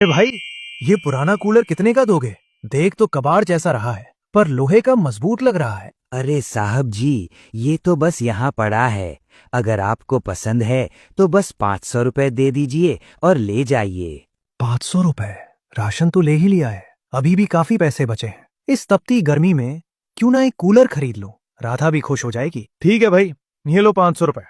भाई, ये पुराना कूलर कितने का दोगे? देख तो कबाड़ जैसा रहा है, पर लोहे का मजबूत लग रहा है। अरे साहब जी, ये तो बस यहाँ पड़ा है। अगर आपको पसंद है तो बस 500 रुपए दे दीजिए और ले जाइए। 500 रुपए? राशन तो ले ही लिया है, अभी भी काफी पैसे बचे हैं। इस तपती गर्मी में क्यों ना एक कूलर खरीद लूं, राधा भी खुश हो जाएगी। ठीक है भाई, ये लो 500 रुपए।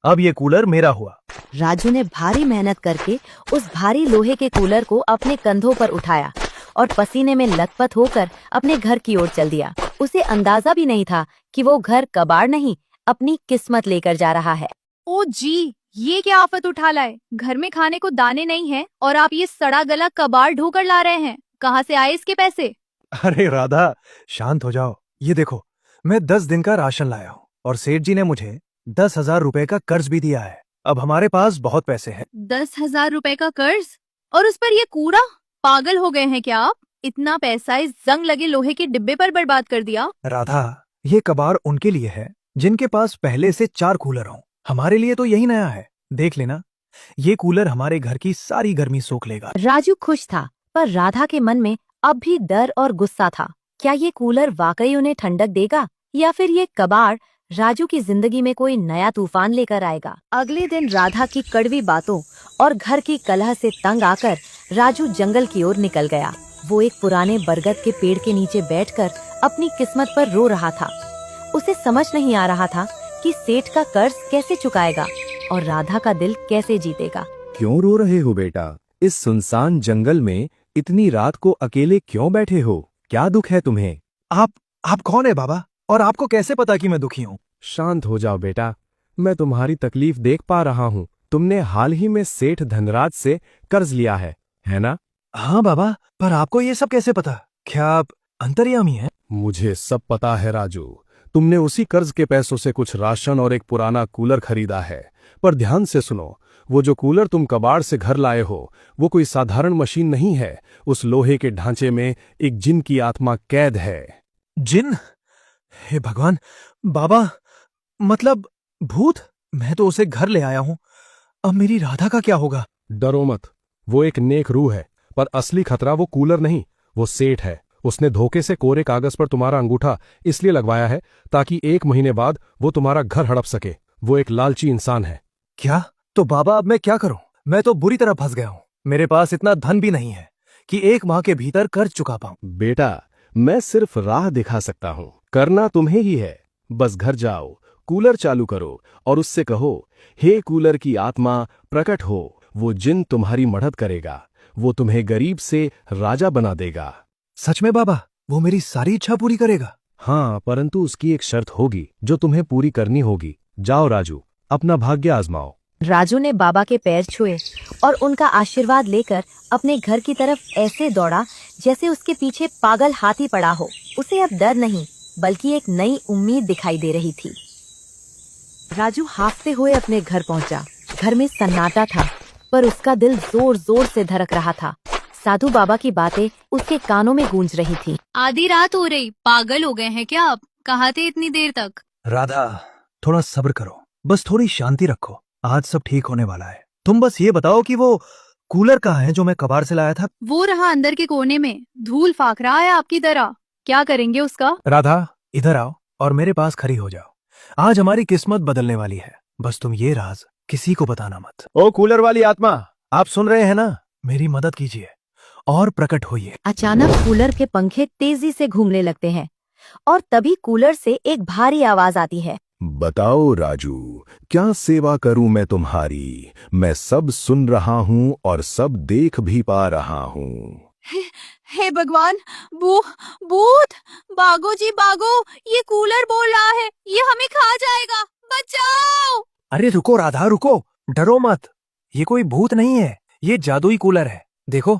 अब ये कूलर मेरा हुआ। राजू ने भारी मेहनत करके उस भारी लोहे के कूलर को अपने कंधों पर उठाया और पसीने में लथपथ होकर अपने घर की ओर चल दिया। उसे अंदाजा भी नहीं था कि वो घर कबाड़ नहीं, अपनी किस्मत लेकर जा रहा है। ओ जी, ये क्या आफत उठा लाए। घर में खाने को दाने नहीं है और आप ये सड़ा गला कबाड़ ढोकर ला रहे हैं। कहाँ से आए इसके पैसे? अरे राधा, शांत हो जाओ। ये देखो, मैं 10 दिन का राशन लाया हूँ और सेठ जी ने मुझे 10,000 रुपए का कर्ज भी दिया है। अब हमारे पास बहुत पैसे हैं। 10,000 रुपए का कर्ज और उस पर ये कूड़ा? पागल हो गए हैं क्या आप? इतना पैसा इस जंग लगे लोहे के डिब्बे पर बर्बाद कर दिया। राधा, ये कबाड़ उनके लिए है जिनके पास पहले से 4 कूलर हों। हमारे लिए तो यही नया है। देख लेना, ये कूलर हमारे घर की सारी गर्मी सोख लेगा। राजू खुश था, पर राधा के मन में अब भी डर और गुस्सा था। क्या ये कूलर वाकई उन्हें ठंडक देगा या फिर ये कबाड़ राजू की जिंदगी में कोई नया तूफान लेकर आएगा? अगले दिन राधा की कड़वी बातों और घर की कलह से तंग आकर राजू जंगल की ओर निकल गया। वो एक पुराने बरगद के पेड़ के नीचे बैठकर अपनी किस्मत पर रो रहा था। उसे समझ नहीं आ रहा था कि सेठ का कर्ज कैसे चुकाएगा और राधा का दिल कैसे जीतेगा। क्यों रो रहे हो बेटा? इस सुनसान जंगल में इतनी रात को अकेले क्यों बैठे हो? क्या दुख है तुम्हें? आप कौन है बाबा, और आपको कैसे पता कि मैं दुखी हूँ? शांत हो जाओ बेटा, मैं तुम्हारी तकलीफ देख पा रहा हूँ। तुमने हाल ही में सेठ धनराज से कर्ज लिया है ना? हाँ बाबा, पर आपको ये सब कैसे पता? क्या आप अंतर्यामी हैं? मुझे सब पता है राजू। तुमने उसी कर्ज के पैसों से कुछ राशन और एक पुराना कूलर खरीदा है। पर ध्यान से सुनो, वो जो कूलर तुम कबाड़ से घर लाए हो, वो कोई साधारण मशीन नहीं है। उस लोहे के ढांचे में एक जिन की आत्मा कैद है। जिन? हे भगवान! बाबा, मतलब भूत? मैं तो उसे घर ले आया हूँ, अब मेरी राधा का क्या होगा? डरो मत, वो एक नेक रूह है। पर असली खतरा वो कूलर नहीं, वो सेठ है। उसने धोखे से कोरे कागज पर तुम्हारा अंगूठा इसलिए लगवाया है ताकि 1 महीने बाद वो तुम्हारा घर हड़प सके। वो एक लालची इंसान है। क्या? तो बाबा, अब मैं क्या करूं? मैं तो बुरी तरह फंस गया हूं। मेरे पास इतना धन भी नहीं है कि 1 माह के भीतर कर्ज चुका पाऊं। बेटा, मैं सिर्फ राह दिखा सकता हूँ, करना तुम्हें ही है। बस घर जाओ, कूलर चालू करो और उससे कहो, हे कूलर की आत्मा प्रकट हो। वो जिन तुम्हारी मदद करेगा, वो तुम्हें गरीब से राजा बना देगा। सच में बाबा, वो मेरी सारी इच्छा पूरी करेगा? हाँ, परंतु उसकी एक शर्त होगी जो तुम्हें पूरी करनी होगी। जाओ राजू, अपना भाग्य आजमाओ। राजू ने बाबा के पैर छुए और उनका आशीर्वाद लेकर अपने घर की तरफ ऐसे दौड़ा जैसे उसके पीछे पागल हाथी पड़ा हो। उसे अब डर नहीं, बल्कि एक नई उम्मीद दिखाई दे रही थी। राजू हाफते हुए अपने घर पहुंचा। घर में सन्नाटा था, पर उसका दिल जोर जोर से धड़क रहा था। साधु बाबा की बातें उसके कानों में गूंज रही थी। आधी रात हो रही, पागल हो गए हैं क्या आप? कहाँ थे इतनी देर तक? राधा, थोड़ा सब्र करो, बस थोड़ी शांति रखो। आज सब ठीक होने वाला है। तुम बस ये बताओ कि वो कूलर कहाँ है जो मैं कबाड़ से लाया था? वो रहा अंदर के कोने में, धूल फाक रहा है आपकी तरह। क्या करेंगे उसका? राधा, इधर आओ और मेरे पास खड़ी हो जाओ। आज हमारी किस्मत बदलने वाली है। बस तुम ये राज किसी को बताना मत। ओ कूलर वाली आत्मा, आप सुन रहे हैं ना? मेरी मदद कीजिए और प्रकट होइए। अचानक कूलर के पंखे तेजी से घूमने लगते हैं और तभी कूलर से एक भारी आवाज आती है। बताओ राजू, क्या सेवा करूं मैं तुम्हारी? मैं सब सुन रहा हूं और सब देख भी पा रहा हूं। हे भगवान, भूत! भागो जी भागो, ये कूलर बोल रहा है, ये हमें खा जाएगा, बचाओ! अरे रुको राधा, रुको, डरो मत। ये कोई भूत नहीं है, ये जादुई कूलर है। देखो,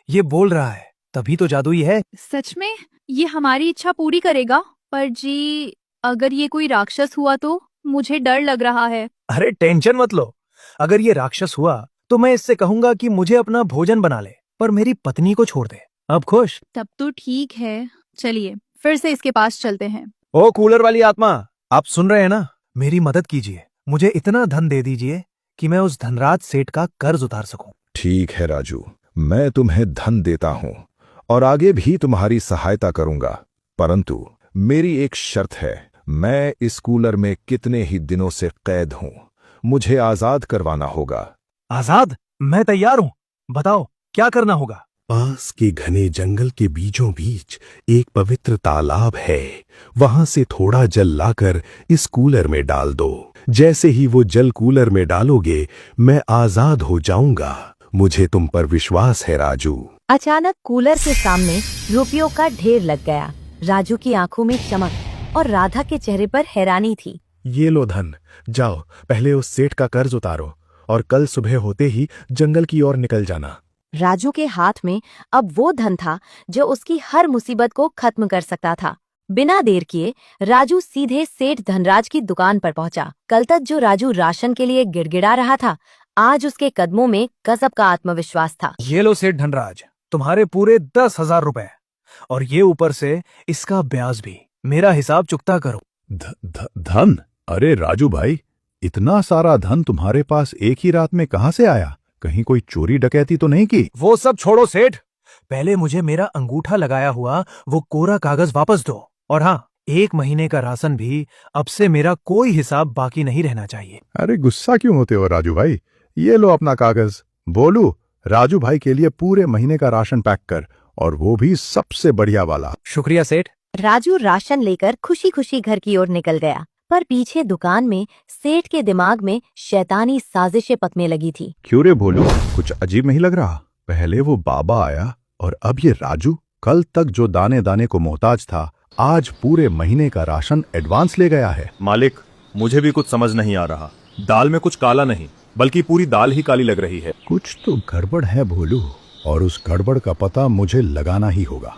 ये बोल रहा है, तभी तो जादुई है। सच में ये हमारी इच्छा पूरी करेगा? पर जी, अगर ये कोई राक्षस हुआ तो मुझे डर लग रहा है। अरे टेंशन मत लो, अगर ये राक्षस हुआ तो मैं इससे कहूंगा कि मुझे अपना भोजन बना ले, पर मेरी पत्नी को छोड़ दे। अब खुश? तब तो ठीक है, चलिए फिर से इसके पास चलते हैं। ओ कूलर वाली आत्मा, आप सुन रहे हैं ना? मेरी मदद कीजिए, मुझे इतना धन दे दीजिए कि मैं उस धनराज सेठ का कर्ज उतार सकूं। ठीक है राजू, मैं तुम्हें धन देता हूं और आगे भी तुम्हारी सहायता करूंगा, परंतु मेरी एक शर्त है। मैं इस कूलर में कितने ही दिनों से कैद हूं, मुझे आजाद करवाना होगा। आजाद? मैं तैयार हूं, बताओ क्या करना होगा। पास के घने जंगल के बीचों बीच एक पवित्र तालाब है, वहां से थोड़ा जल लाकर इस कूलर में डाल दो। जैसे ही वो जल कूलर में डालोगे मैं आजाद हो जाऊंगा। मुझे तुम पर विश्वास है राजू। अचानक कूलर के सामने रुपयों का ढेर लग गया। राजू की आंखों में चमक और राधा के चेहरे पर हैरानी थी। ये लो धन, जाओ पहले उस सेठ का कर्ज उतारो और कल सुबह होते ही जंगल की ओर निकल जाना। राजू के हाथ में अब वो धन था जो उसकी हर मुसीबत को खत्म कर सकता था। बिना देर किए राजू सीधे सेठ धनराज की दुकान पर पहुंचा। कल तक जो राजू राशन के लिए गिड़गिड़ा रहा था, आज उसके कदमों में गजब का आत्मविश्वास था। ये लो सेठ धनराज, तुम्हारे पूरे 10,000 रुपए, और ये ऊपर से इसका ब्याज भी। मेरा हिसाब चुकता करो। धन? अरे राजू भाई, इतना सारा धन तुम्हारे पास एक ही रात में कहां से आया? कहीं कोई चोरी डकैती तो नहीं की? वो सब छोड़ो सेठ, पहले मुझे मेरा अंगूठा लगाया हुआ वो कोरा कागज वापस दो। और हाँ, 1 महीने का राशन भी अब से मेरा कोई हिसाब बाकी नहीं रहना चाहिए। अरे गुस्सा क्यों होते हो राजू भाई? ये लो अपना कागज। बोलू, राजू भाई के लिए पूरे महीने का राशन पैक कर, और वो भी सबसे बढ़िया वाला। शुक्रिया सेठ। राजू राशन लेकर खुशी खुशी घर की ओर निकल गया, पर पीछे दुकान में सेठ के दिमाग में शैतानी साजिशें पकने लगी थी। क्यों रे बोलू, कुछ अजीब नहीं लग रहा? पहले वो बाबा आया और अब ये राजू। कल तक जो दाने दाने को मोहताज था, आज पूरे महीने का राशन एडवांस ले गया है। मालिक, मुझे भी कुछ समझ नहीं आ रहा। दाल में कुछ काला नहीं, बल्कि पूरी दाल ही काली लग रही है। कुछ तो गड़बड़ है भोलू, और उस गड़बड़ का पता मुझे लगाना ही होगा।